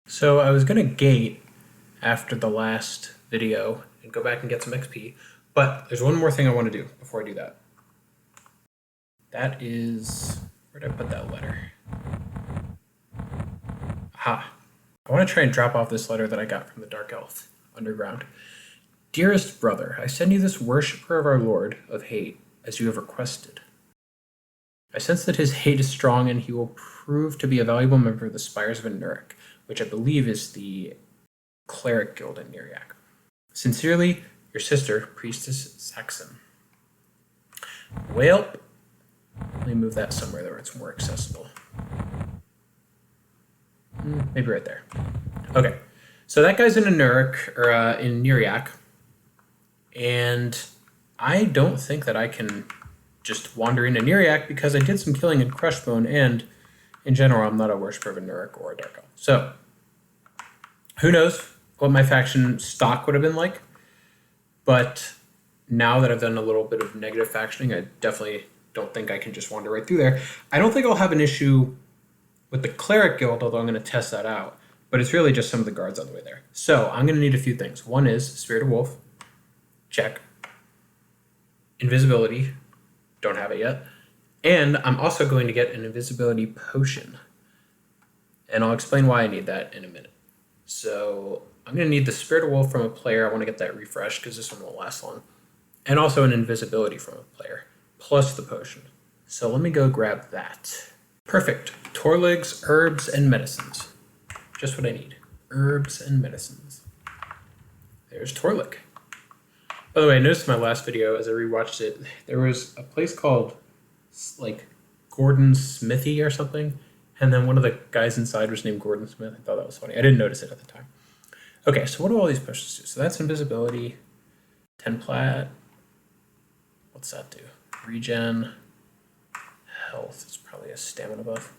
So I was going to gate after the last video and go back and get some XP, but there's one more thing I want to do before I do that. That is, where did I put that letter? Aha. I want to try and drop off this letter that I got from the Dark Elf underground. Dearest brother, I send you this worshipper of our Lord of Hate, as you have requested. I sense that his hate is strong and he will prove to be a valuable member of the Spires of Neriak, which I believe is the Cleric Guild in Neriak. Sincerely, your sister, Priestess Saxon. Well, let me move that somewhere where it's more accessible. Maybe right there. Okay, so that guy's in Neriak, and I don't think that I can just wander into Neriak because I did some killing in Crushbone, and in general, I'm not a worshiper of a Neriak or a Dark Elf. So, who knows what my faction stock would have been like, but now that I've done a little bit of negative factioning, I definitely don't think I can just wander right through there. I don't think I'll have an issue with the Cleric Guild, although I'm going to test that out, but it's really just some of the guards on the way there. So, I'm going to need a few things. One is Spirit of Wolf, check. Invisibility, don't have it yet. And I'm also going to get an invisibility potion. And I'll explain why I need that in a minute. So I'm going to need the Spirit of Wolf from a player. I want to get that refreshed because this one won't last long. And also an invisibility from a player, plus the potion. So let me go grab that. Perfect. Torligs, herbs, and medicines. Just what I need. Herbs and medicines. There's Torlig. By the way, I noticed in my last video, as I rewatched it, there was a place called like Gordon's Smithy or something, and then one of the guys inside was named Gordon Smith. I thought that was funny. I didn't notice it at the time. Okay, so what do all these potions do? So that's invisibility, 10 plat. What's that do? Regen, health. It's probably a stamina buff.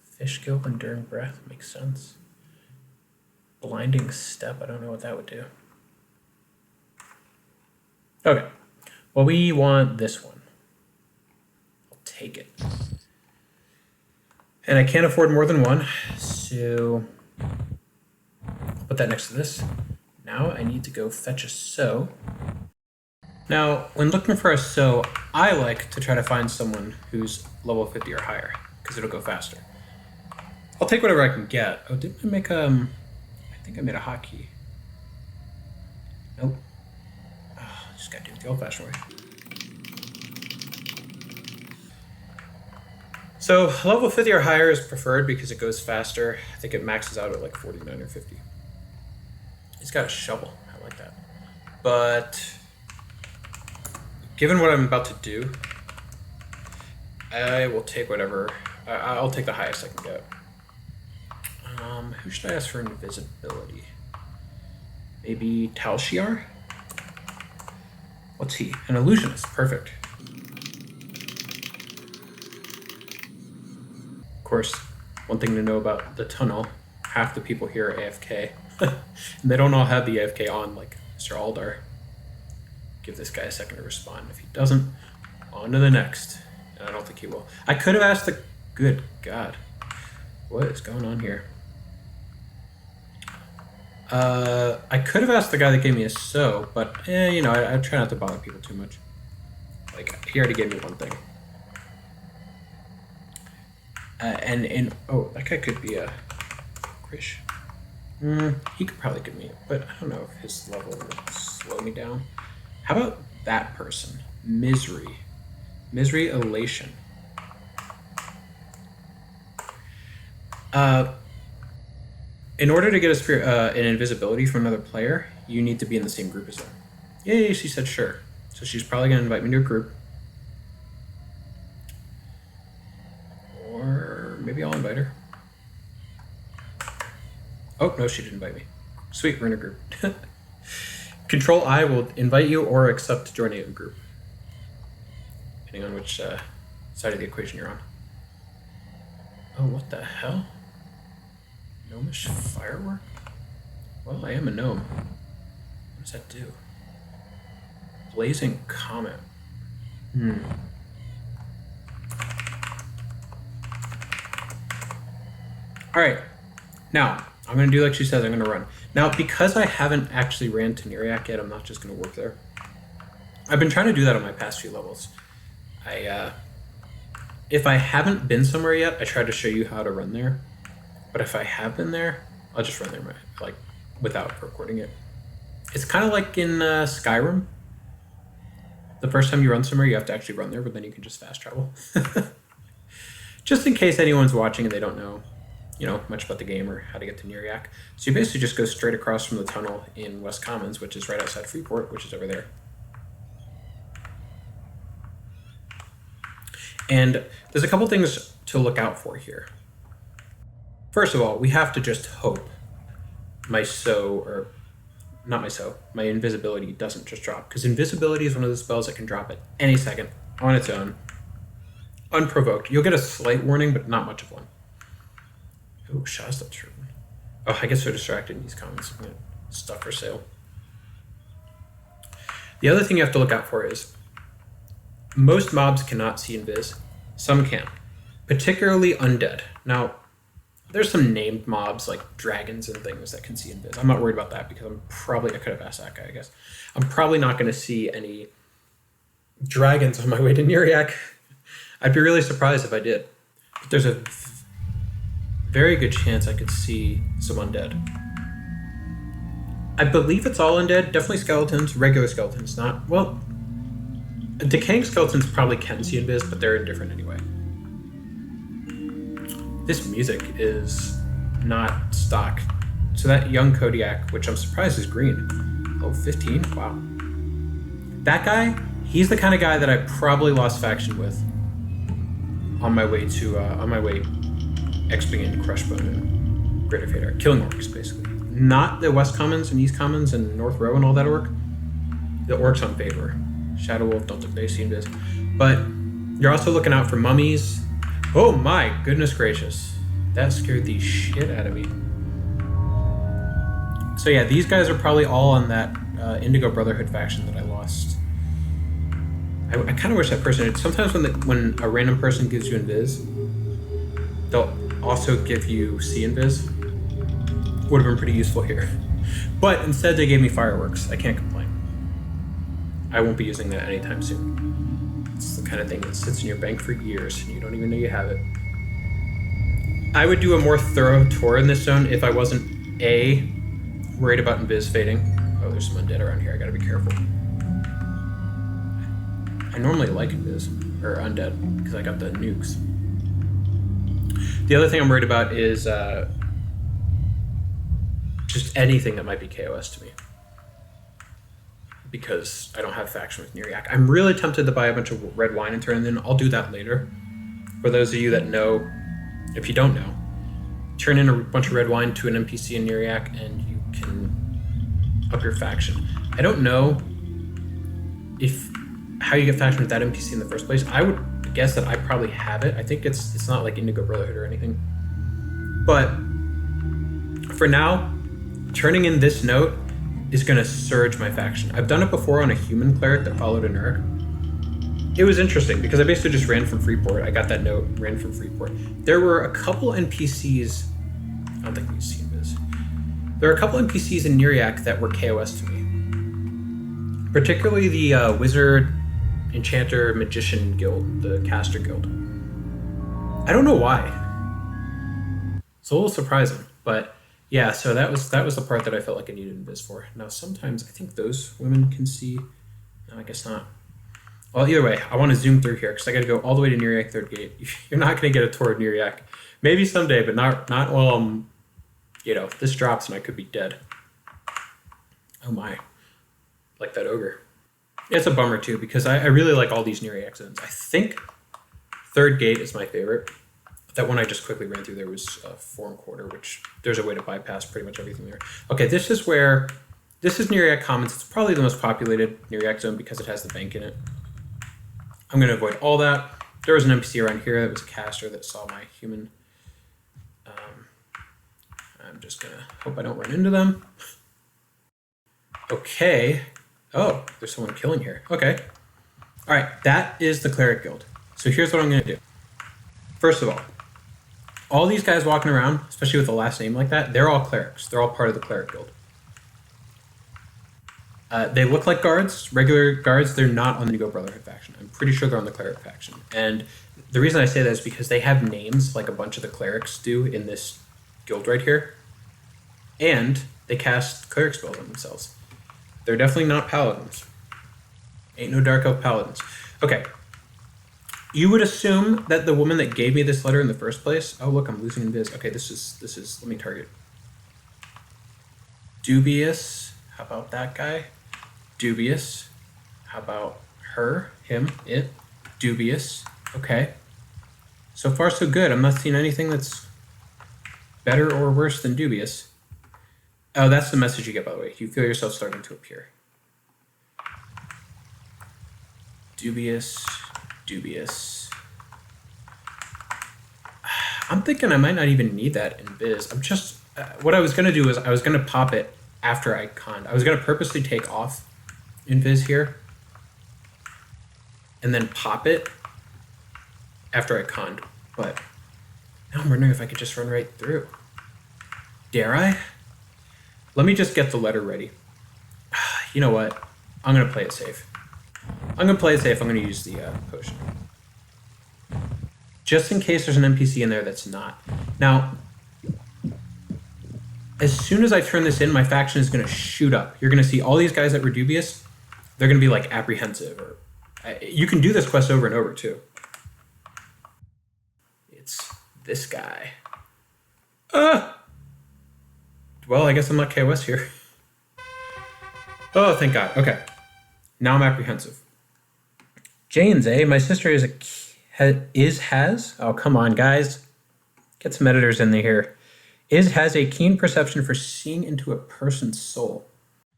Fish gill, enduring breath, makes sense. Blinding step, I don't know what that would do. Okay, well, we want this one. I'll take it. And I can't afford more than one, so I'll put that next to this. Now I need to go fetch a sow. Now, when looking for a sow, I like to try to find someone who's level 50 or higher, because it'll go faster. I'll take whatever I can get. Oh, didn't I make I think I made a hotkey. Nope. Just gotta do it the old-fashioned way. So level 50 or higher is preferred because it goes faster. I think it maxes out at like 49 or 50. He's got a shovel. I like that. But given what I'm about to do, I will take whatever. I'll take the highest I can get. Who should I ask for invisibility? Maybe Talshiar? What's he? An illusionist. Perfect. Of course, one thing to know about the tunnel, half the people here are AFK. And they don't all have the AFK on like Mr. Aldar. Give this guy a second to respond. If he doesn't, on to the next. And I don't think he will. I could have asked the... Good God. What is going on here? I could have asked the guy that gave me a sow, but you know, I try not to bother people too much. Like, he already gave me one thing. Oh, that guy could be a Krish. He could probably give me, but I don't know if his level will slow me down. How about that person? Misery. Misery Elation. In order to get an invisibility from another player, you need to be in the same group as them. Yay, she said sure. So she's probably going to invite me to a group. Or maybe I'll invite her. Oh, no, she didn't invite me. Sweet, we're in a group. Control I will invite you or accept to join a group, depending on which side of the equation you're on. Oh, what the hell? Gnomish firework? Well, I am a gnome. What does that do? Blazing comet. All right. Now, I'm going to do like she says, I'm going to run. Now, because I haven't actually ran to Neriak yet, I'm not just going to work there. I've been trying to do that on my past few levels. If I haven't been somewhere yet, I try to show you how to run there. But if I have been there, I'll just run there like without recording it. It's kind of like in Skyrim. The first time you run somewhere, you have to actually run there, but then you can just fast travel. Just in case anyone's watching and they don't know, much about the game or how to get to Neriak. So you basically just go straight across from the tunnel in West Commons, which is right outside Freeport, which is over there. And there's a couple things to look out for here. First of all, we have to just hope my invisibility doesn't just drop, because invisibility is one of the spells that can drop at any second on its own, unprovoked. You'll get a slight warning, but not much of one. Oh, Shasta true. Oh, I get so distracted in these comments. Stuff for sale. The other thing you have to look out for is most mobs cannot see invis. Some can, particularly undead. Now, there's some named mobs like dragons and things that can see invis. I'm not worried about that because I could have asked that guy, I guess. I'm probably not going to see any dragons on my way to Neriak. I'd be really surprised if I did. But there's a very good chance I could see some undead. I believe it's all undead. Definitely skeletons, regular skeletons, not... Well, decaying skeletons probably can see invis, but they're indifferent anyway. This music is not stock. So that young Kodiak, which I'm surprised is green. Oh, 15? Wow. That guy, he's the kind of guy that I probably lost faction with on my way X-Wing and Crushbone and Greater Faydwer. Killing orcs, basically. Not the West Commons and East Commons and North Row and all that orc. The orcs on Faydwer. Shadow Wolf, don't they see invis. But you're also looking out for mummies. Oh my goodness gracious. That scared the shit out of me. So yeah, these guys are probably all on that Indigo Brotherhood faction that I lost. I kind of wish that person... Sometimes when a random person gives you invis, they'll also give you see invis. Would have been pretty useful here. But instead they gave me fireworks. I can't complain. I won't be using that anytime soon. It's the kind of thing that sits in your bank for years and you don't even know you have it. I would do a more thorough tour in this zone if I wasn't A, worried about invis fading. Oh, there's some undead around here. I gotta be careful. I normally like invis, or undead, because I got the nukes. The other thing I'm worried about is just anything that might be KOS to me, because I don't have faction with Neriak. I'm really tempted to buy a bunch of red wine and turn it in. I'll do that later. For those of you that know, if you don't know, turn in a bunch of red wine to an NPC in Neriak and you can up your faction. I don't know how you get faction with that NPC in the first place. I would guess that I probably have it. I think it's not like Indigo Brotherhood or anything. But for now, turning in this note is going to surge my faction. I've done it before on a human cleric that followed a Neriak. It was interesting because I basically just ran from Freeport. I got that note, ran from Freeport. There were a couple NPCs, I don't think we've seen this. There were a couple NPCs in Neriak that were KOS to me. Particularly the Wizard, Enchanter, Magician Guild, the Caster Guild. I don't know why. It's a little surprising, but yeah, so that was the part that I felt like I needed invis for. Now sometimes I think those women can see. No, I guess not. Well, either way, I want to zoom through here because I got to go all the way to Neriak Third Gate. You're not going to get a tour of Neriak. Maybe someday, but not while I'm, this drops and I could be dead. Oh my. Like that ogre. It's a bummer too because I really like all these Neriak zones. I think Third Gate is my favorite. That one I just quickly ran through there was 4 1/4, which there's a way to bypass pretty much everything there. Okay, this is Neriak Commons. It's probably the most populated Neriak zone because it has the bank in it. I'm going to avoid all that. There was an NPC around here that was a caster that saw my human. I'm just going to hope I don't run into them. Okay. Oh, there's someone killing here. Okay. All right, that is the Cleric Guild. So here's what I'm going to do. First of all, All these guys walking around, especially with a last name like that, they're all clerics. They're all part of the Cleric Guild. They look like guards, regular guards. They're not on the Indigo Brotherhood faction. I'm pretty sure they're on the Cleric faction. And the reason I say that is because they have names like a bunch of the clerics do in this guild right here. And they cast cleric spells on themselves. They're definitely not paladins. Ain't no dark elf paladins. Okay. You would assume that the woman that gave me this letter in the first place... Oh, look, I'm losing invis. Okay, this is... Let me target. Dubious. How about that guy? Dubious. How about her, him, it? Dubious. Okay. So far, so good. I'm not seeing anything that's better or worse than dubious. Oh, that's the message you get, by the way. You feel yourself starting to appear. Dubious. Dubious. I'm thinking I might not even need that in Biz. I'm just... what I was going to do is I was going to pop it after I conned. I was going to purposely take off Invis here and then pop it after I conned, but now I'm wondering if I could just run right through. Dare I? Let me just get the letter ready. You know what? I'm going to play it safe. I'm going to use the potion. Just in case there's an NPC in there that's not. Now, as soon as I turn this in, my faction is going to shoot up. You're going to see all these guys that were dubious. They're going to be like apprehensive. Or you can do this quest over and over too. It's this guy. Well, I guess I'm not KOS here. Oh, thank God. Okay. Now I'm apprehensive. Jane's, eh? My sister has. Oh, come on, guys. Get some editors in here. Has a keen perception for seeing into a person's soul.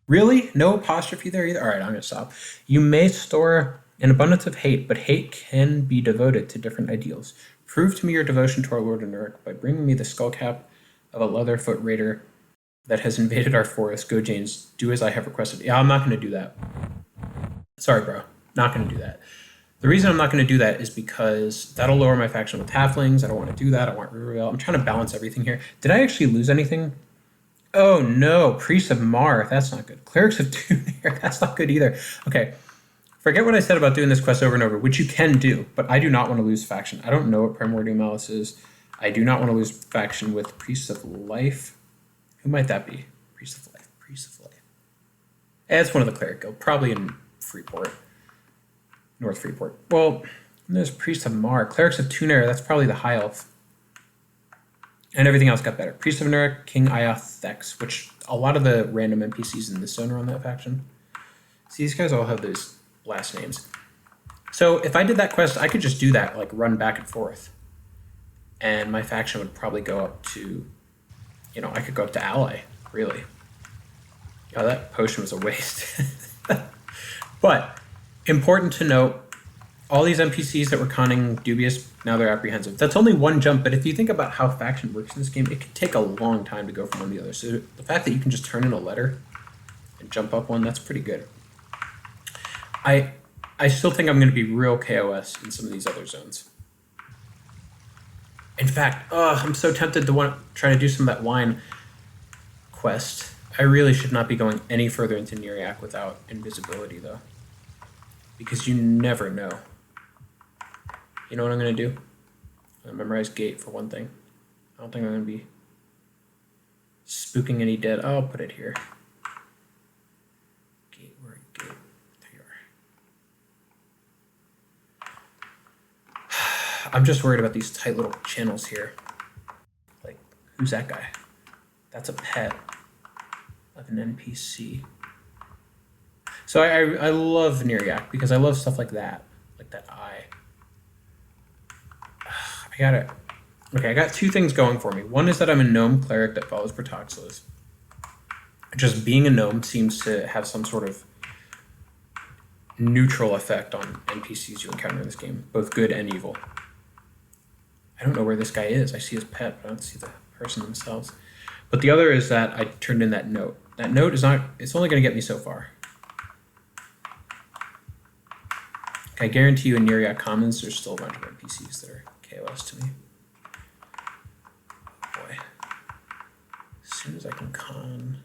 Really? No apostrophe there either? All right, I'm going to stop. You may store an abundance of hate, but hate can be devoted to different ideals. Prove to me your devotion to our Lord Neriak by bringing me the skullcap of a leatherfoot raider that has invaded our forest. Go, James. Do as I have requested. Yeah, I'm not going to do that. Sorry, bro. Not going to do that. The reason I'm not going to do that is because that'll lower my faction with halflings. I don't want to do that. I want Rivervale. I'm trying to balance everything here. Did I actually lose anything? Oh, no. Priests of Mar. That's not good. Clerics of Tuner. That's not good either. Okay. Forget what I said about doing this quest over and over, which you can do, but I do not want to lose faction. I don't know what Primordial Malice is. I do not want to lose faction with Priests of Life. Who might that be? Priests of Life. Priests of Life. It's one of the Cleric Guild. Probably in Freeport. North Freeport. Well, there's Priest of Mar. Clerics of Tuner, that's probably the High Elf. And everything else got better. Priest of Neriak, King Iathex, which a lot of the random NPCs in this zone are on that faction. See, these guys all have those last names. So if I did that quest, I could just do that, like run back and forth. And my faction would probably go up to, I could go up to Ally, really. Oh, that potion was a waste. But important to note, all these NPCs that were conning dubious, now they're apprehensive. That's only one jump, but if you think about how faction works in this game, it can take a long time to go from one to the other. So the fact that you can just turn in a letter and jump up one, that's pretty good. I still think I'm going to be real KOS in some of these other zones. In fact, I'm so tempted to want to try to do some of that wine quest. I really should not be going any further into Neriak without invisibility, though. Because you never know. You know what I'm going to do? I'm going to memorize gate for one thing. I don't think I'm going to be spooking any dead. I'll put it here. Gate, where are you? Gate. There you are. I'm just worried about these tight little channels here. Like, who's that guy? That's a pet of an NPC. So I love Neriak because I love stuff like that eye. I got two things going for me. One is that I'm a gnome cleric that follows Protoxylus. Just being a gnome seems to have some sort of neutral effect on NPCs you encounter in this game, both good and evil. I don't know where this guy is. I see his pet, but I don't see the person themselves. But the other is that I turned in that note. That note is not, it's only going to get me so far. I guarantee you in Neriak Commons, there's still a bunch of NPCs that are KOS to me. soon as I can con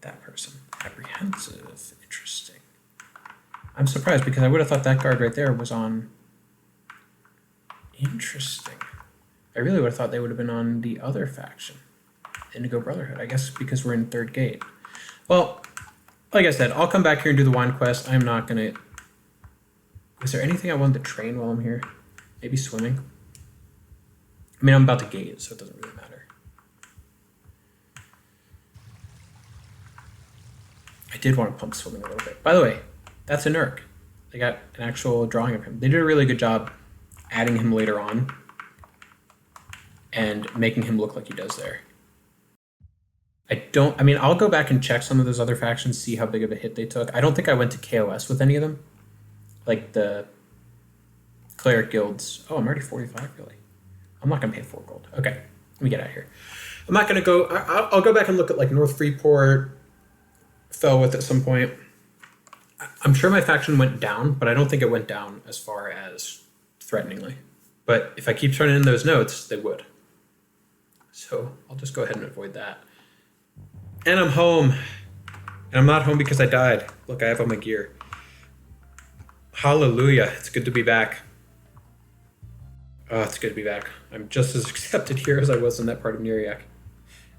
that person. Apprehensive. Interesting. I'm surprised because I would have thought that guard right there was on... Interesting. I really would have thought they would have been on the other faction. Indigo Brotherhood, I guess because we're in third gate. Well, like I said, I'll come back here and do the wine quest. I'm not going to... Is there anything I want to train while I'm here? Maybe swimming? I mean, I'm about to gate, so it doesn't really matter. I did want to pump swimming a little bit. By the way, that's a Neriak. They got an actual drawing of him. They did a really good job adding him later on and making him look like he does there. I mean, I'll go back and check some of those other factions, see how big of a hit they took. I don't think I went to KOS with any of them. Like the Cleric Guilds. Oh, I'm already 45, really? I'm not going to pay 4 gold. Okay, let me get out of here. I'm not going to go... I'll go back and look at like North Freeport, Faydwer at some point. I'm sure my faction went down, but I don't think it went down as far as threateningly. But if I keep turning in those notes, they would. So I'll just go ahead and avoid that. And I'm home. And I'm not home because I died. Look, I have all my gear. Hallelujah. It's good to be back. Oh, it's good to be back. I'm just as accepted here as I was in that part of Neriak.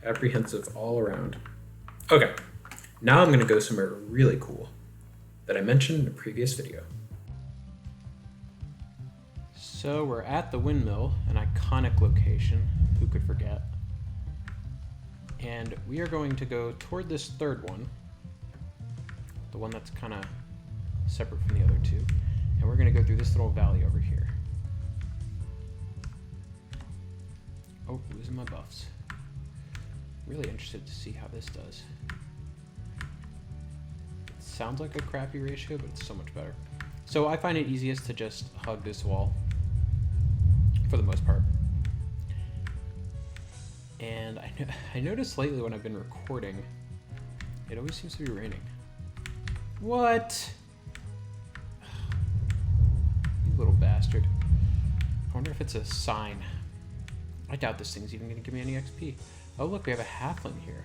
Apprehensive all around. Okay. Now I'm going to go somewhere really cool that I mentioned in a previous video. So we're at the windmill, an iconic location. Who could forget? And we are going to go toward this third one, the one that's kind of separate from the other two, and we're going to go through this little valley over here. Oh, losing my buffs. Really interested to see how this does. It sounds like a crappy ratio, but it's so much better. So I find it easiest to just hug this wall for the most part. And I noticed lately when I've been recording, it always seems to be raining. What? You little bastard. I wonder if it's a sign. I doubt this thing's even going to give me any XP. Oh look, we have a halfling here.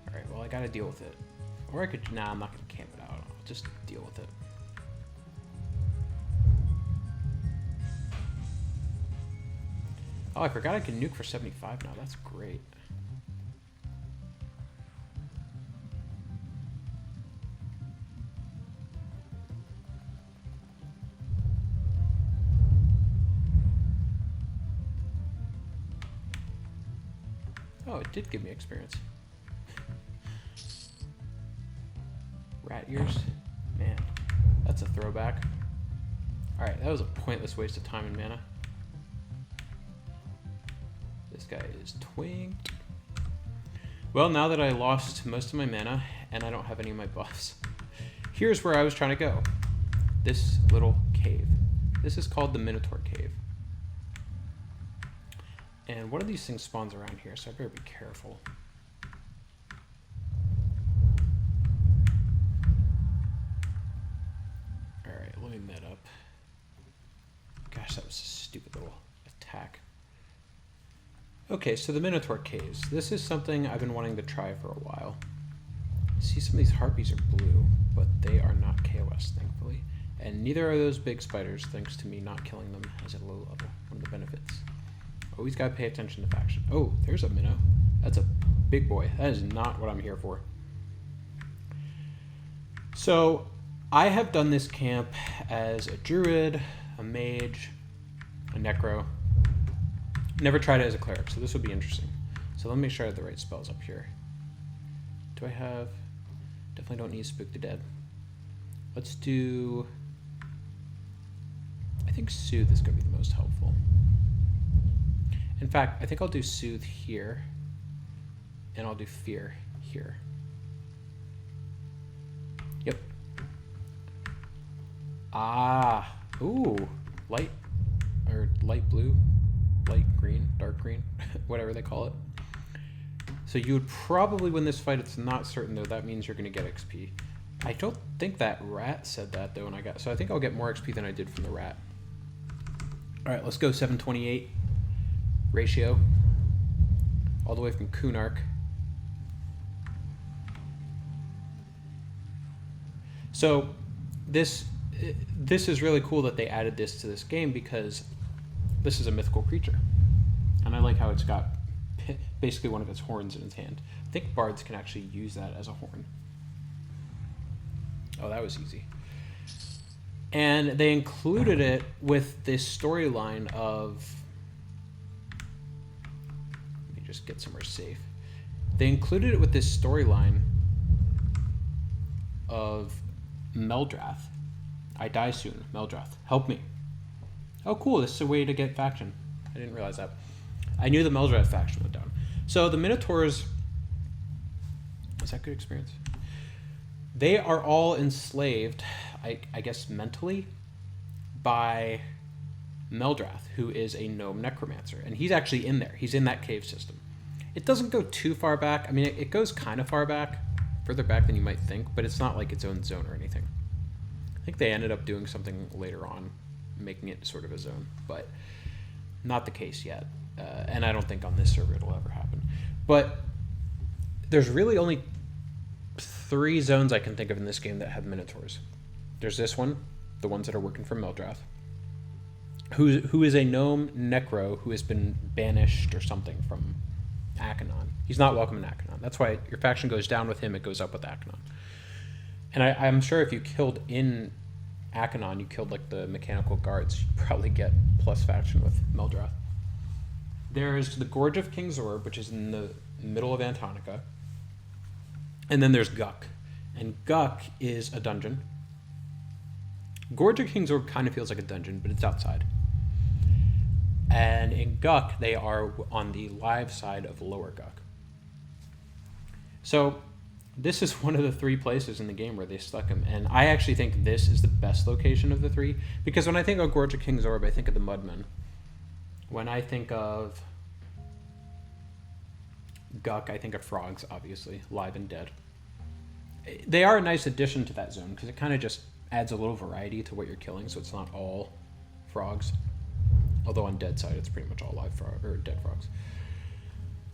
Alright, well I gotta deal with it. Or I could... Nah, I'm not going to camp it out. I'll just deal with it. Oh, I forgot I can nuke for 75 now. That's great. Oh, it did give me experience. Rat ears? Man, that's a throwback. Alright, that was a pointless waste of time and mana. This guy is twinked. Well, now that I lost most of my mana and I don't have any of my buffs, here's where I was trying to go. This little cave. This is called the Minotaur Cave. And one of these things spawns around here, so I better be careful. Alright, let me med up. Gosh, that was a stupid little attack. Okay, so the Minotaur Caves. This is something I've been wanting to try for a while. See, some of these harpies are blue, but they are not KOS, thankfully. And neither are those big spiders, thanks to me not killing them as a low level. One of the benefits. Always gotta pay attention to faction. Oh, there's a minnow. That's a big boy. That is not what I'm here for. So, I have done this camp as a druid, a mage, a necro. Never tried it as a cleric, so this would be interesting. So let me make sure I have the right spells up here. Do I have... Definitely don't need Spook the Dead. Let's do... I think Soothe is going to be the most helpful. In fact, I think I'll do Soothe here. And I'll do Fear here. Yep. Ah. Ooh. Light. Or light blue. Light green. Dark green. Whatever they call it. So you would probably win this fight. It's not certain, though. That means you're going to get XP. I don't think that rat said that, though, when I got... So I think I'll get more XP than I did from the rat. All right, let's go 728 ratio. all the way from Kunark. So this is really cool that they added this to this game, because this is a mythical creature. And I like how it's got basically one of its horns in its hand. I think bards can actually use that as a horn. Oh, that was easy. And they included it with this storyline of... Let me just get somewhere safe. They included it with this storyline of Meldrath. I die soon, Meldrath. Help me. Oh, cool. This is a way to get faction. I didn't realize that. I knew the Meldrath faction went down. So the Minotaurs... Was that good experience? They are all enslaved, I guess mentally, by Meldrath, who is a gnome necromancer. And he's actually in there. He's in that cave system. It doesn't go too far back. I mean, it goes kind of far back, further back than you might think, but it's not like its own zone or anything. I think they ended up doing something later on, making it sort of a zone, but not the case yet. And I don't think on this server it'll ever happen. But there's really only 3 zones I can think of in this game that have Minotaurs. There's this one, the ones that are working for Meldrath, who is a gnome necro who has been banished or something from Ak'anon. He's not welcome in Ak'anon. That's why your faction goes down with him, it goes up with Ak'anon. And I'm sure if you killed in Ak'anon, you killed like the mechanical guards, you'd probably get plus faction with Meldrath. There's the Gorge of King's Orb, which is in the middle of Antonica. And then there's Guk. And Guk is a dungeon. Gorge of King's Orb kind of feels like a dungeon, but it's outside. And in Guk, they are on the live side of Lower Guk. So this is one of the 3 places in the game where they stuck him. And I actually think this is the best location of the 3. Because when I think of Gorge of King's Orb, I think of the Mudmen. When I think of Guk, I think of frogs, obviously, live and dead. They are a nice addition to that zone, because it kind of just adds a little variety to what you're killing, so it's not all frogs. Although on dead side, it's pretty much all live or dead frogs.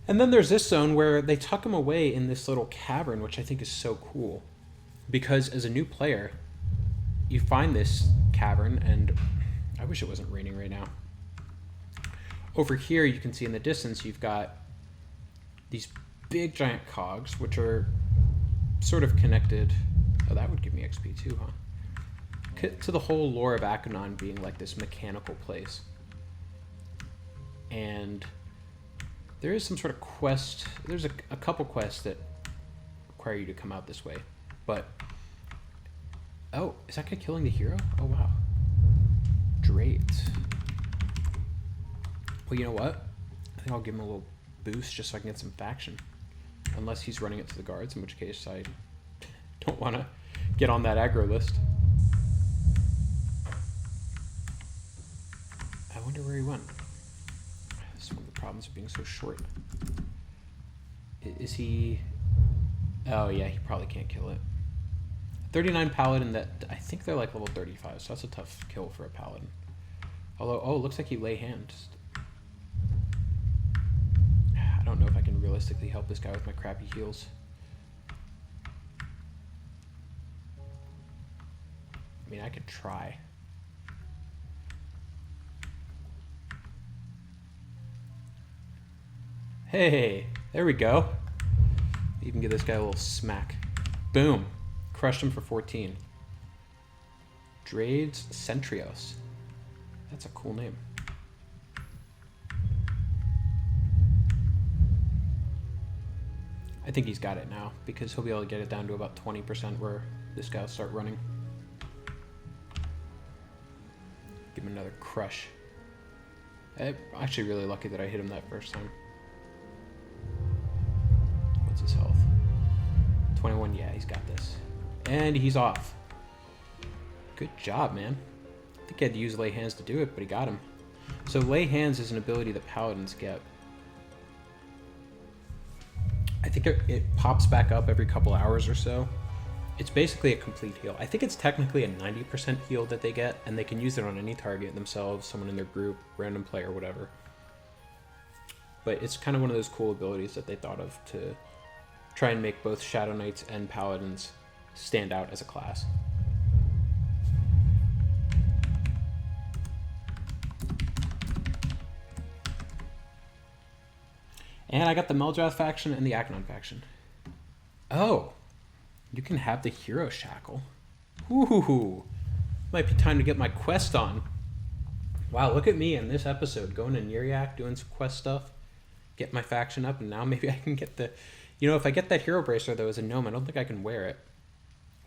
And then there's this zone where they tuck them away in this little cavern, which I think is so cool. Because as a new player, you find this cavern, and I wish it wasn't raining right now. Over here, you can see in the distance, you've got these big giant cogs, which are sort of connected. Oh, that would give me XP too, huh? To the whole lore of Ak'anon being like this mechanical place. And there is some sort of quest. There's a couple quests that require you to come out this way. But, oh, is that guy killing the hero? Oh, wow. Drades. Well, you know what? I think I'll give him a little boost just so I can get some faction. Unless he's running it to the guards, in which case I don't want to get on that aggro list. I wonder where he went. This is one of the problems of being so short. Is he... Oh yeah, he probably can't kill it. 39 paladin, that I think they're like level 35, so that's a tough kill for a paladin. Although, oh, it looks like he lay hands. I don't know if I can realistically help this guy with my crappy heals. I mean, I could try. Hey, there we go. Even give this guy a little smack. Boom. Crushed him for 14. Drades Centrios. That's a cool name. I think he's got it now, because he'll be able to get it down to about 20% where this guy will start running. Give him another crush. I'm actually really lucky that I hit him that first time. What's his health? 21, yeah, he's got this. And he's off. Good job, man. I think he had to use lay hands to do it, but he got him. So lay hands is an ability that paladins get. I think it pops back up every couple hours or so. It's basically a complete heal. I think it's technically a 90% heal that they get, and they can use it on any target, themselves, someone in their group, random player, whatever. but it's kind of one of those cool abilities that they thought of to try and make both Shadow Knights and Paladins stand out as a class. And I got the Meldrath faction and the Ak'anon faction. Oh, you can have the Hero Shackle. Ooh, might be time to get my quest on. Wow, look at me in this episode, going to Neriak, doing some quest stuff, get my faction up, and now maybe I can get the... You know, if I get that Hero Bracer, though, as a gnome, I don't think I can wear it,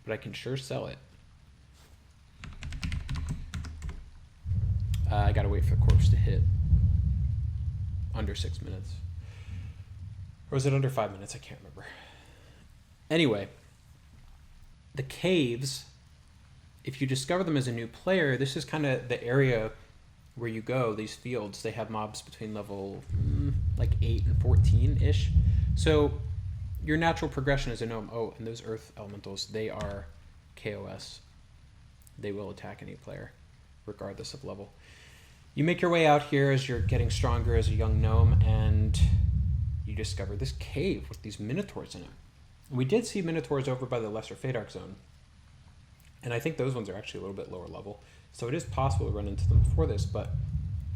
but I can sure sell it. I gotta wait for the corpse to hit. Under 6 minutes. Or was it under 5 minutes? I can't remember. Anyway, the caves, if you discover them as a new player, this is kind of the area where you go, these fields. They have mobs between level like 8 and 14-ish. So your natural progression as a gnome, oh, and those earth elementals, they are KOS. They will attack any player, regardless of level. You make your way out here as you're getting stronger as a young gnome, and you discover this cave with these Minotaurs in it. We did see Minotaurs over by the Lesser Faydwer zone, and I think those ones are actually a little bit lower level, so it is possible to run into them before this, but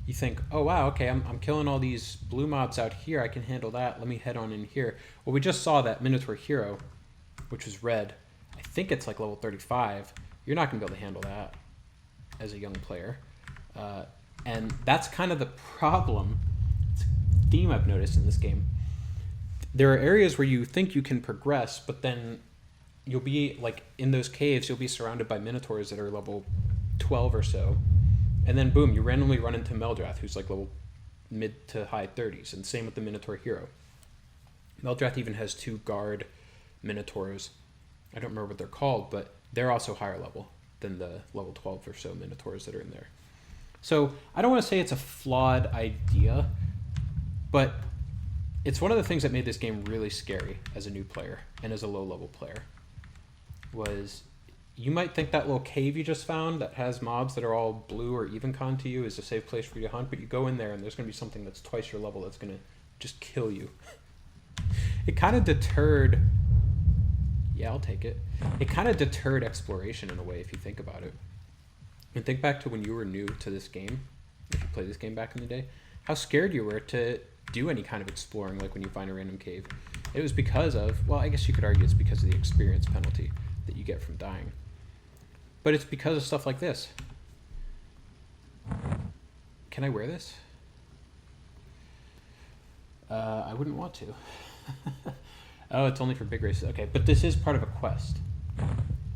you think, oh wow, okay, I'm killing all these blue mobs out here, I can handle that, let me head on in here. Well, we just saw that Minotaur Hero, which was red. I think it's like level 35. You're not going to be able to handle that as a young player. And that's kind of the problem, it's a theme I've noticed in this game. There are areas where you think you can progress, but then you'll be, like, in those caves, you'll be surrounded by Minotaurs that are level 12 or so. And then, boom, you randomly run into Meldrath, who's, like, level mid to high 30s. And same with the Minotaur Hero. Meldrath even has 2 guard Minotaurs. I don't remember what they're called, but they're also higher level than the level 12 or so Minotaurs that are in there. So I don't want to say it's a flawed idea, but it's one of the things that made this game really scary as a new player and as a low-level player. Was you might think that little cave you just found that has mobs that are all blue or even con to you is a safe place for you to hunt, but you go in there and there's going to be something that's twice your level that's going to just kill you. It kind of deterred... Yeah, I'll take it. It kind of deterred exploration in a way if you think about it. And think back to when you were new to this game, if you played this game back in the day, how scared you were to do any kind of exploring, like when you find a random cave. It was because of, well, I guess you could argue it's because of the experience penalty that you get from dying. But it's because of stuff like this. Can I wear this? I wouldn't want to. Oh, it's only for big races. Okay, but this is part of a quest.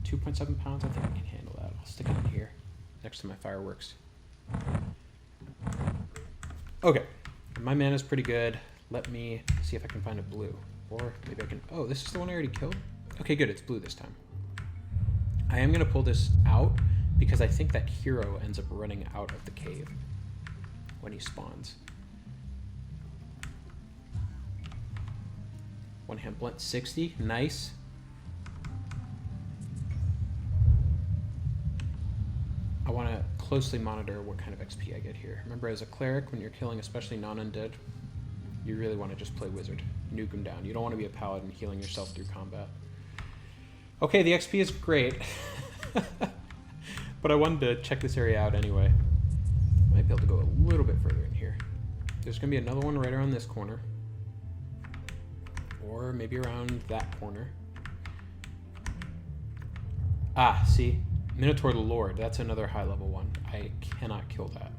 2.7 pounds, I think I can handle that. I'll stick it in here, next to my fireworks. Okay, my mana's pretty good. Let me see if I can find a blue. Or maybe I can, oh, this is the one I already killed? Okay, good, it's blue this time. I am gonna pull this out because I think that hero ends up running out of the cave when he spawns. One hand blunt, 60, nice. I want to closely monitor what kind of XP I get here. Remember, as a cleric, when you're killing especially non-undead, you really want to just play wizard. Nuke them down. You don't want to be a paladin healing yourself through combat. Okay, the XP is great. But I wanted to check this area out anyway. Might be able to go a little bit further in here. There's going to be another one right around this corner. Or maybe around that corner. Ah, see? Minotaur the Lord. That's another high-level one. I cannot kill that.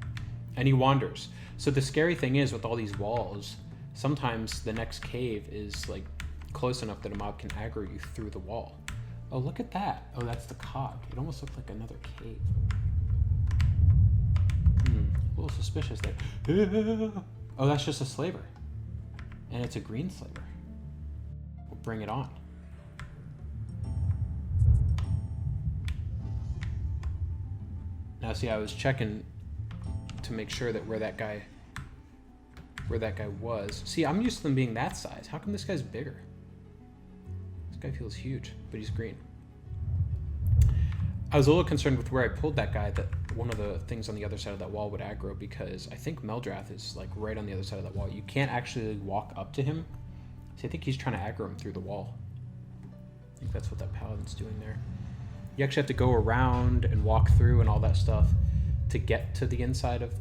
And he wanders. So the scary thing is, with all these walls, sometimes the next cave is, like, close enough that a mob can aggro you through the wall. Oh, look at that. Oh, that's the cog. It almost looks like another cave. A little suspicious there. Oh, that's just a slaver. And it's a green slaver. We'll bring it on. Now, see, I was checking to make sure that where that guy was. See, I'm used to them being that size. How come this guy's bigger? This guy feels huge, but he's green. I was a little concerned with where I pulled that guy, that one of the things on the other side of that wall would aggro, because I think Meldrath is like right on the other side of that wall. You can't actually walk up to him. So I think he's trying to aggro him through the wall. I think that's what that paladin's doing there. You actually have to go around and walk through and all that stuff to get to the inside of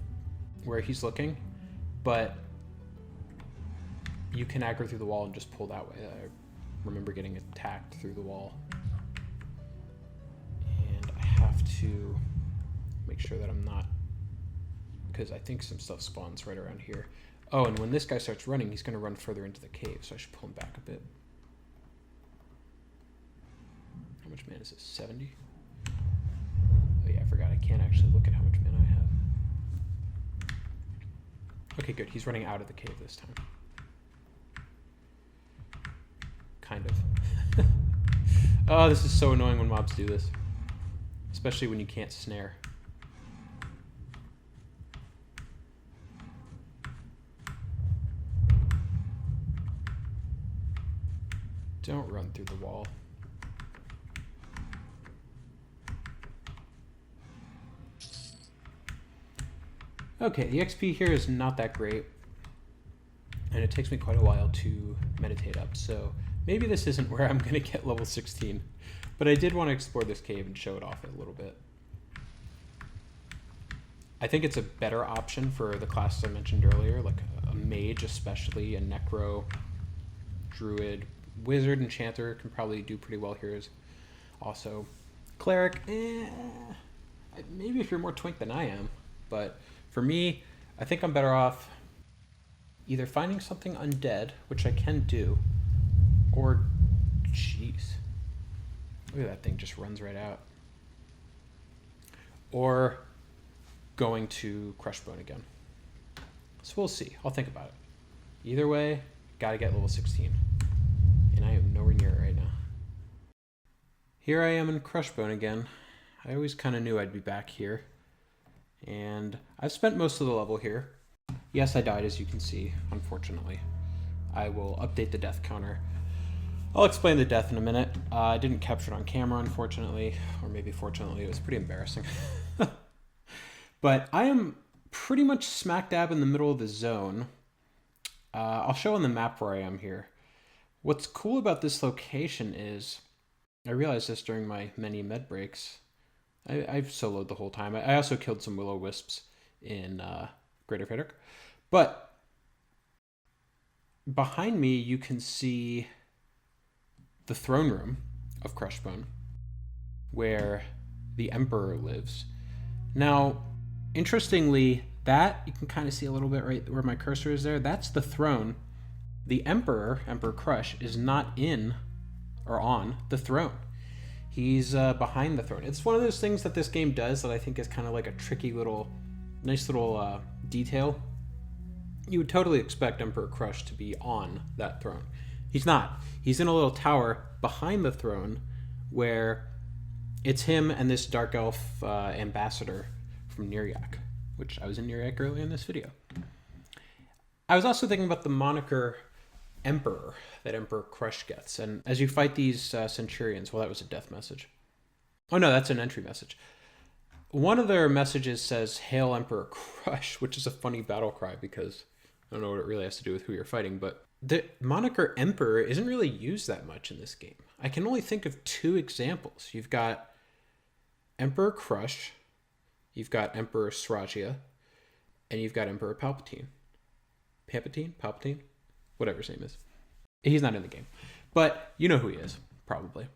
where he's looking. But you can aggro through the wall and just pull that way. I remember getting attacked through the wall. And I have to make sure that I'm not, because I think some stuff spawns right around here. Oh, and when this guy starts running, he's going to run further into the cave, so I should pull him back a bit. How much mana is this? 70? Oh yeah, I forgot. I can't actually look at how much mana I have. Okay, good. He's running out of the cave this time. Kind of. Oh, this is so annoying when mobs do this. Especially when you can't snare. Don't run through the wall. Okay, the XP here is not that great, and it takes me quite a while to meditate up, so maybe this isn't where I'm going to get level 16, but I did want to explore this cave and show it off a little bit. I think it's a better option for the classes I mentioned earlier, like a mage especially, a necro, druid, wizard, enchanter can probably do pretty well here. Also, cleric, maybe if you're more twink than I am, but for me, I think I'm better off either finding something undead, which I can do, or, jeez, look at that thing, just runs right out, or going to Crushbone again. So we'll see. I'll think about it. Either way, gotta get level 16. And I am nowhere near it right now. Here I am in Crushbone again. I always kind of knew I'd be back here. And I've spent most of the level here. Yes, I died, as you can see, unfortunately. I will update the death counter. I'll explain the death in a minute. I didn't capture it on camera, unfortunately. Or maybe fortunately, it was pretty embarrassing. But I am pretty much smack dab in the middle of the zone. I'll show on the map where I am here. What's cool about this location is, I realized this during my many med breaks. I've soloed the whole time. I also killed some will-o-wisps in Greater Faydwer. But behind me, you can see the throne room of Crushbone, where the Emperor lives. Now, interestingly, that you can kind of see a little bit right where my cursor is there. That's the throne. The Emperor, Emperor Crush, is not in or on the throne. He's behind the throne. It's one of those things that this game does that I think is kind of like a tricky little, nice little detail. You would totally expect Emperor Crush to be on that throne. He's not. He's in a little tower behind the throne where it's him and this dark elf ambassador from Neriak, which I was in Neriak earlier in this video. I was also thinking about the moniker Emperor that Emperor Crush gets. And as you fight these centurions, well, that was a death message. Oh no, that's an entry message. One of their messages says, "Hail Emperor Crush," which is a funny battle cry because I don't know what it really has to do with who you're fighting, but the moniker Emperor isn't really used that much in this game. I can only think of two examples. You've got Emperor Crush, you've got Emperor Sragia, and you've got Emperor Palpatine. Palpatine? Whatever his name is. He's not in the game. But you know who he is, probably.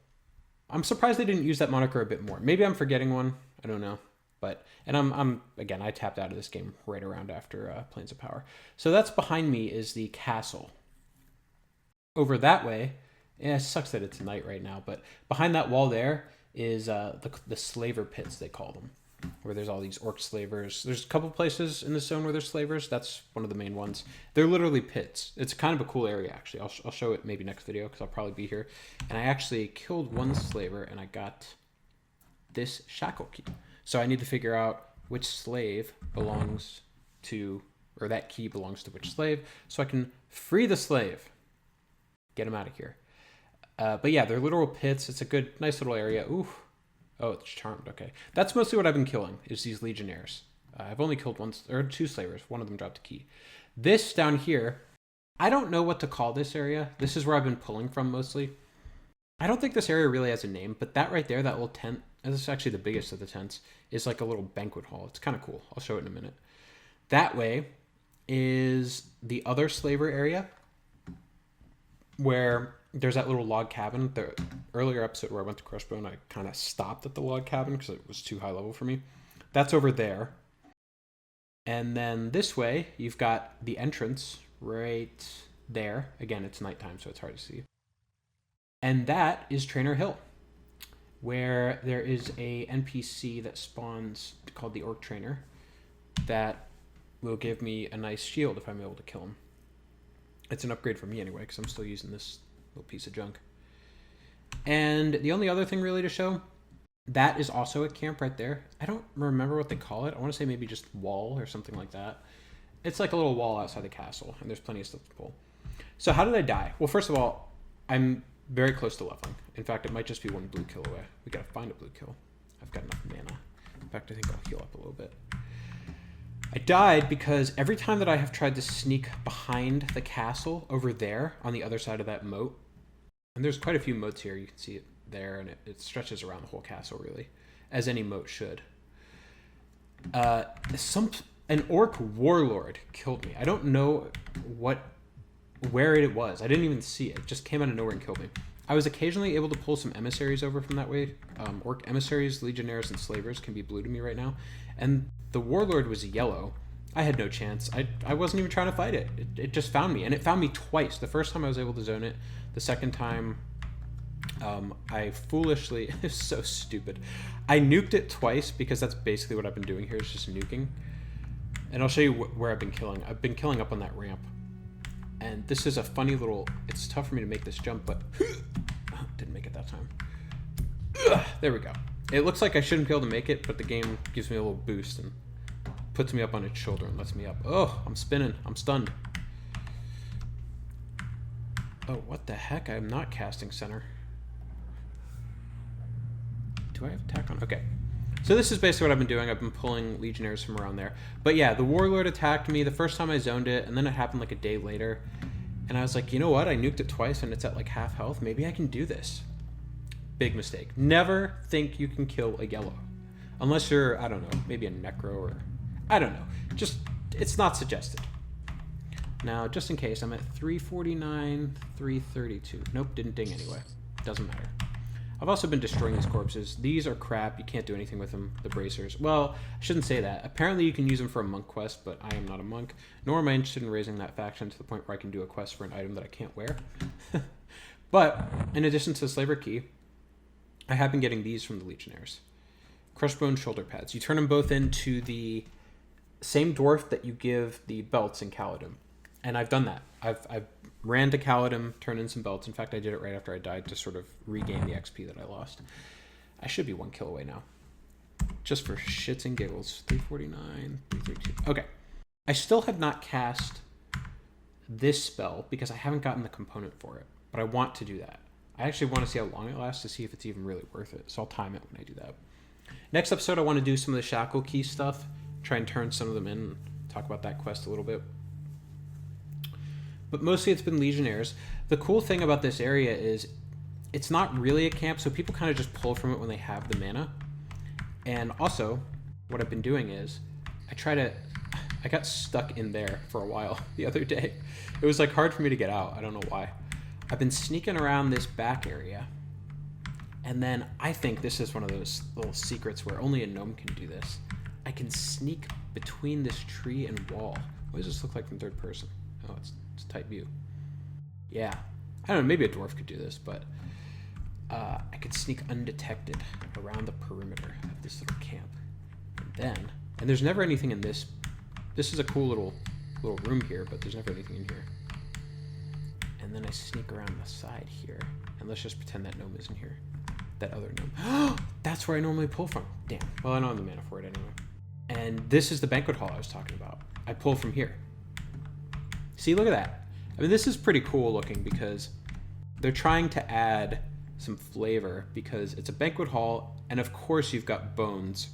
I'm surprised they didn't use that moniker a bit more. Maybe I'm forgetting one. I don't know. But, and I'm again, I tapped out of this game right around after Plains of Power. So that's behind me is the castle. Over that way, it sucks that it's night right now, but behind that wall there is the slaver pits, they call them, where there's all these orc slavers. There's a couple places in the zone where there's slavers. That's one of the main ones. They're literally pits. It's kind of a cool area, actually. I'll show it maybe next video because I'll probably be here. And I actually killed one slaver and I got this shackle key. So I need to figure out which slave belongs to, or that key belongs to which slave, so I can free the slave. Get him out of here. But yeah, they're literal pits. It's a good, nice little area. Ooh, Oh, it's charmed. Okay. That's mostly what I've been killing, is these legionnaires. I've only killed two slavers. One of them dropped a key. This down here, I don't know what to call this area. This is where I've been pulling from mostly. I don't think this area really has a name, but that right there, that little tent, and this is actually the biggest of the tents, is like a little banquet hall. It's kind of cool. I'll show it in a minute. That way is the other slaver area, where there's that little log cabin. The earlier episode where I went to Crushbone, I kind of stopped at the log cabin because it was too high level for me. That's over there. And then this way, you've got the entrance right there. Again, it's nighttime, so it's hard to see. And that is Trainer Hill, where there is a NPC that spawns called the Orc Trainer that will give me a nice shield if I'm able to kill him. It's an upgrade for me anyway, because I'm still using this little piece of junk. And the only other thing really to show, that is also a camp right there. I don't remember what they call it. I want to say maybe just wall or something like that. It's like a little wall outside the castle, and there's plenty of stuff to pull. So how did I die? Well, first of all, I'm very close to leveling. In fact, it might just be one blue kill away. We gotta find a blue kill. I've got enough mana. In fact, I think I'll heal up a little bit. I died because every time that I have tried to sneak behind the castle over there on the other side of that moat, and there's quite a few moats here, you can see it there, and it stretches around the whole castle really, as any moat should. An orc warlord killed me. I don't know where it was. I didn't even see it. It just came out of nowhere and killed me. I was occasionally able to pull some emissaries over from that way. Orc emissaries, legionnaires, and slavers can be blue to me right now. And the warlord was yellow. I had no chance. I wasn't even trying to fight it. It just found me. And it found me twice. The first time I was able to zone it. The second time, I foolishly... It's so stupid. I nuked it twice because that's basically what I've been doing here is just nuking. And I'll show you where I've been killing. I've been killing up on that ramp. And this is a funny little... It's tough for me to make this jump, but... Didn't make it that time. There we go. It looks like I shouldn't be able to make it, but the game gives me a little boost and puts me up on its shoulder and lets me up. Oh, I'm spinning. I'm stunned. Oh, what the heck? I'm not casting center. Do I have attack on? Okay. So this is basically what I've been doing. I've been pulling legionnaires from around there. But yeah, the warlord attacked me the first time I zoned it, and then it happened like a day later. And I was like, you know what? I nuked it twice, and it's at like half health. Maybe I can do this. Big mistake. Never think you can kill a yellow. Unless you're, I don't know, maybe a necro or... I don't know. Just, it's not suggested. Now, just in case, I'm at 349, 332. Nope, didn't ding anyway. Doesn't matter. I've also been destroying these corpses. These are crap. You can't do anything with them. The bracers. Well, I shouldn't say that. Apparently you can use them for a monk quest, but I am not a monk. Nor am I interested in raising that faction to the point where I can do a quest for an item that I can't wear. But, in addition to the slaver key, I have been getting these from the legionnaires. Crushbone shoulder pads. You turn them both into the same dwarf that you give the belts in Caledon. And I've done that. I've ran to Caledon, turned in some belts. In fact, I did it right after I died to sort of regain the XP that I lost. I should be 1 kill away now. Just for shits and giggles. 349, 332. Okay. I still have not cast this spell because I haven't gotten the component for it. But I want to do that. I actually want to see how long it lasts to see if it's even really worth it. So I'll time it when I do that. Next episode, I want to do some of the shackle key stuff. Try and turn some of them in and talk about that quest a little bit. But mostly it's been legionnaires. The cool thing about this area is it's not really a camp, so people kind of just pull from it when they have the mana. And also, what I've been doing is I got stuck in there for a while the other day. It was like hard for me to get out. I don't know why. I've been sneaking around this back area. And then I think this is one of those little secrets where only a gnome can do this. I can sneak between this tree and wall. What does this look like from third person? Oh, it's a tight view. Yeah. I don't know, maybe a dwarf could do this, but I could sneak undetected around the perimeter of this little camp. And there's never anything in this. This is a cool little room here, but there's never anything in here. And then I sneak around the side here. And let's just pretend that gnome isn't here. That other gnome. That's where I normally pull from. Damn. Well, I don't have the mana for it anyway. And this is the banquet hall I was talking about. I pull from here. See, look at that. I mean, this is pretty cool looking because they're trying to add some flavor because it's a banquet hall, and of course you've got bones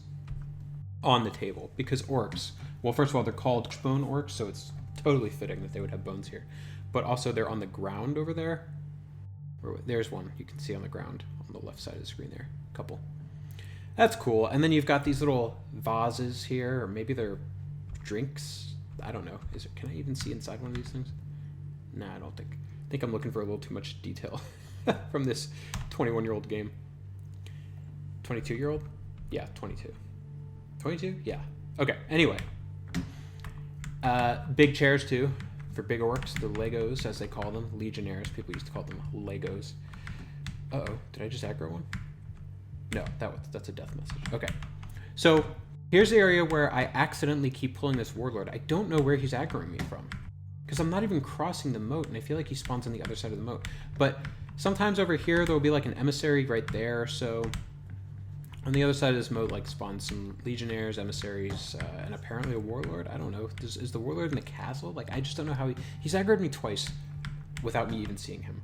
on the table because orcs, well, first of all, they're called bone orcs, so it's totally fitting that they would have bones here. But also they're on the ground over there. There's one you can see on the ground on the left side of the screen there. A couple. That's cool. And then you've got these little vases here, or maybe they're drinks. I don't know. Can I even see inside one of these things? Nah, I don't think. I think I'm looking for a little too much detail from this 21-year-old game. 22-year-old? Yeah, 22. 22? Yeah. Okay, anyway. Big chairs, too, for big orcs. The Legos, as they call them. Legionnaires. People used to call them Legos. Uh-oh. Did I just aggro one? No, that's a death message. Okay. So, here's the area where I accidentally keep pulling this warlord. I don't know where he's aggroing me from. Because I'm not even crossing the moat, and I feel like he spawns on the other side of the moat. But sometimes over here, there will be like an emissary right there, so... On the other side of this moat, like, spawns some legionnaires, emissaries, and apparently a warlord. I don't know. Is the warlord in the castle? Like, I just don't know how he's aggroed me twice without me even seeing him.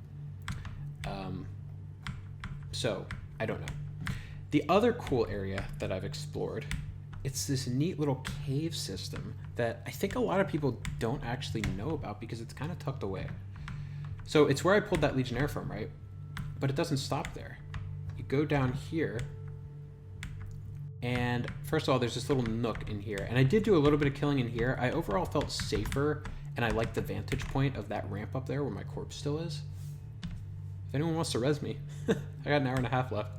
So, I don't know. The other cool area that I've explored, it's this neat little cave system that I think a lot of people don't actually know about because it's kind of tucked away. So, it's where I pulled that legionnaire from, right? But it doesn't stop there. You go down here... And first of all, there's this little nook in here. And I did do a little bit of killing in here. I overall felt safer, and I liked the vantage point of that ramp up there where my corpse still is. If anyone wants to res me, I got an hour and a half left.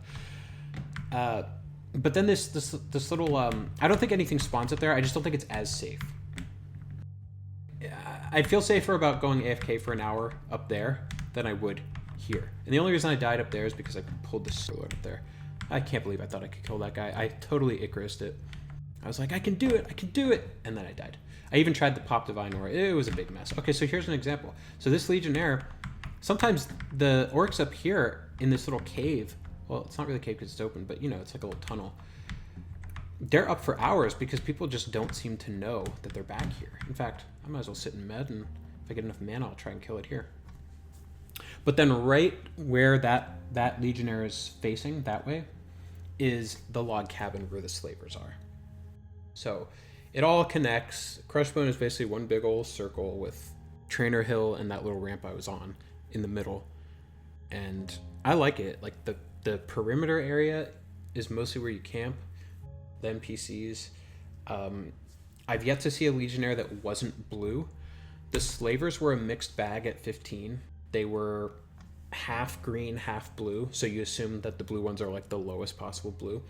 But then this little, I don't think anything spawns up there. I just don't think it's as safe. I'd feel safer about going AFK for an hour up there than I would here. And the only reason I died up there is because I pulled this sword up there. I can't believe I thought I could kill that guy. I totally Icarus'd it. I was like, I can do it, I can do it! And then I died. I even tried the Pop Divine Aura. It was a big mess. Okay, so here's an example. So this Legionnaire, sometimes the orcs up here in this little cave, well, it's not really a cave because it's open, but, you know, it's like a little tunnel. They're up for hours because people just don't seem to know that they're back here. In fact, I might as well sit in med, and if I get enough mana, I'll try and kill it here. But then right where that Legionnaire is facing, that way, is the log cabin where the slavers are. So it all connects. Crushbone is basically one big old circle with Trainer Hill and that little ramp I was on in the middle. And I like it. Like the perimeter area is mostly where you camp, the NPCs. I've yet to see a Legionnaire that wasn't blue. The slavers were a mixed bag at 15. They were half green, half blue, so you assume that the blue ones are like the lowest possible blue.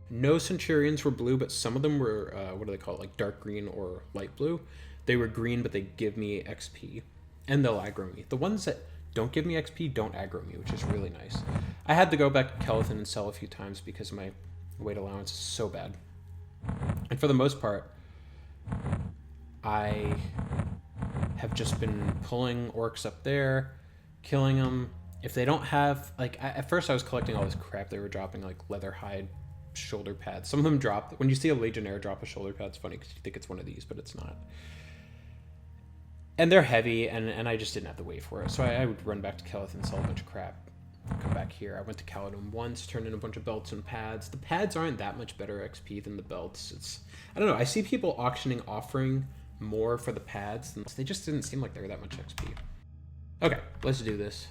No Centurions were blue, but some of them were, what do they call it, like dark green or light blue. They were green, but they give me XP, and they'll aggro me. The ones that don't give me XP don't aggro me, which is really nice. I had to go back to Kelethin and sell a few times because my weight allowance is so bad. And for the most part, I have just been pulling orcs up there, killing them. If they don't have, like, at first I was collecting all this crap they were dropping, like leather hide shoulder pads. Some of them drop. When you see a Legionnaire drop a shoulder pad, it's funny because you think it's one of these, but it's not. And they're heavy, and I just didn't have to wait for it. So I would run back to Kelethin, sell a bunch of crap, come back here. I went to Caledon once, turned in a bunch of belts and pads. The pads aren't that much better XP than the belts. I don't know. I see people offering more for the pads. And they just didn't seem like they were that much XP. Okay, let's do this.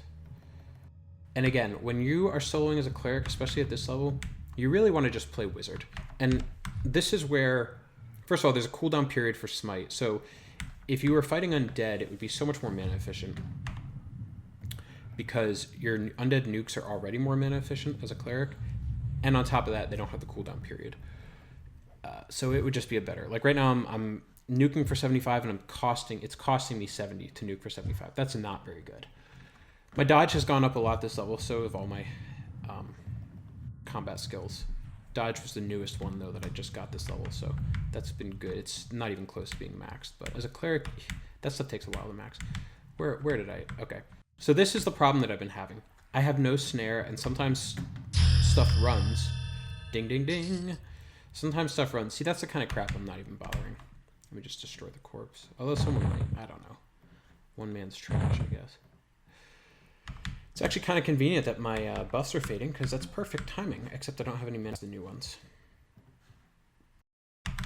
And again, when you are soloing as a cleric, especially at this level, you really want to just play wizard. And this is where, first of all, there's a cooldown period for smite. So if you were fighting undead, it would be so much more mana efficient because your undead nukes are already more mana efficient as a cleric. And on top of that, they don't have the cooldown period. So it would just be a better, like right now I'm nuking for 75 and it's costing me 70 to nuke for 75. That's not very good. My dodge has gone up a lot this level, so have all my combat skills. Dodge was the newest one, though, that I just got this level, so that's been good. It's not even close to being maxed, but as a cleric, that stuff takes a while to max. Where did I... Okay. So this is the problem that I've been having. I have no snare, and sometimes stuff runs. Ding, ding, ding. Sometimes stuff runs. See, that's the kind of crap I'm not even bothering. Let me just destroy the corpse. Although someone might. I don't know. One man's trash, I guess. It's actually kind of convenient that my buffs are fading, because that's perfect timing, except I don't have any mana for the new ones.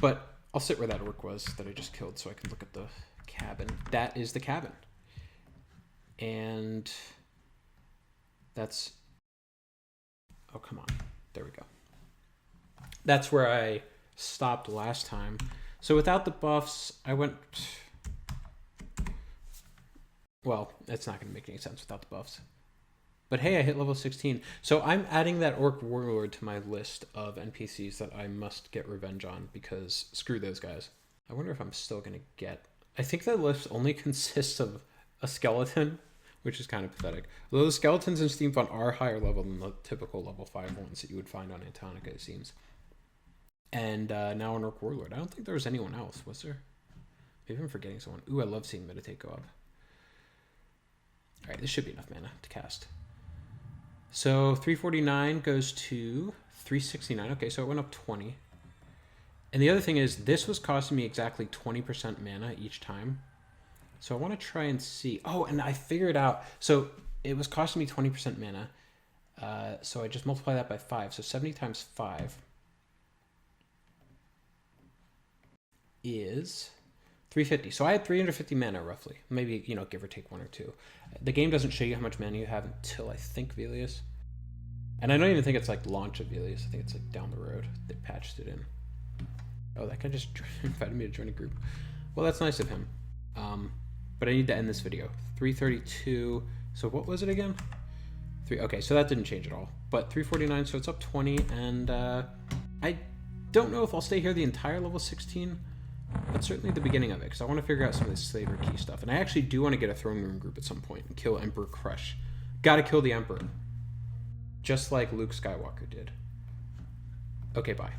But I'll sit where that orc was that I just killed so I can look at the cabin. That is the cabin. And that's... Oh, come on. There we go. That's where I stopped last time. So without the buffs, I went... Well, it's not going to make any sense without the buffs. But hey, I hit level 16. So I'm adding that Orc Warlord to my list of NPCs that I must get revenge on, because screw those guys. I wonder if I'm still going to get... I think that list only consists of a skeleton, which is kind of pathetic. Although the skeletons in Steamfont are higher level than the typical level 5 ones that you would find on Antonica, it seems. And now an Orc Warlord. I don't think there was anyone else, was there? Maybe I'm forgetting someone. Ooh, I love seeing Meditate go up. Alright, this should be enough mana to cast. So 349 goes to 369. Okay, so it went up 20. And the other thing is, this was costing me exactly 20% mana each time. So I want to try and see. Oh, and I figured out. So it was costing me 20% mana. So I just multiply that by 5. So 70 times 5 is 350. So I had 350 mana roughly. Maybe, you know, give or take 1 or 2. The game doesn't show you how much mana you have until I think Velius. And I don't even think it's like launch of Velius. I think it's like down the road. They patched it in. Oh, that guy just invited me to join a group. Well, that's nice of him. But I need to end this video. 332. So what was it again? Okay, so that didn't change at all. But 349, so it's up 20. And I don't know if I'll stay here the entire level 16. But certainly the beginning of it, because I want to figure out some of this Slaver Key stuff. And I actually do want to get a Throne Room group at some point and kill Emperor Crush. Gotta kill the Emperor. Just like Luke Skywalker did. Okay, bye.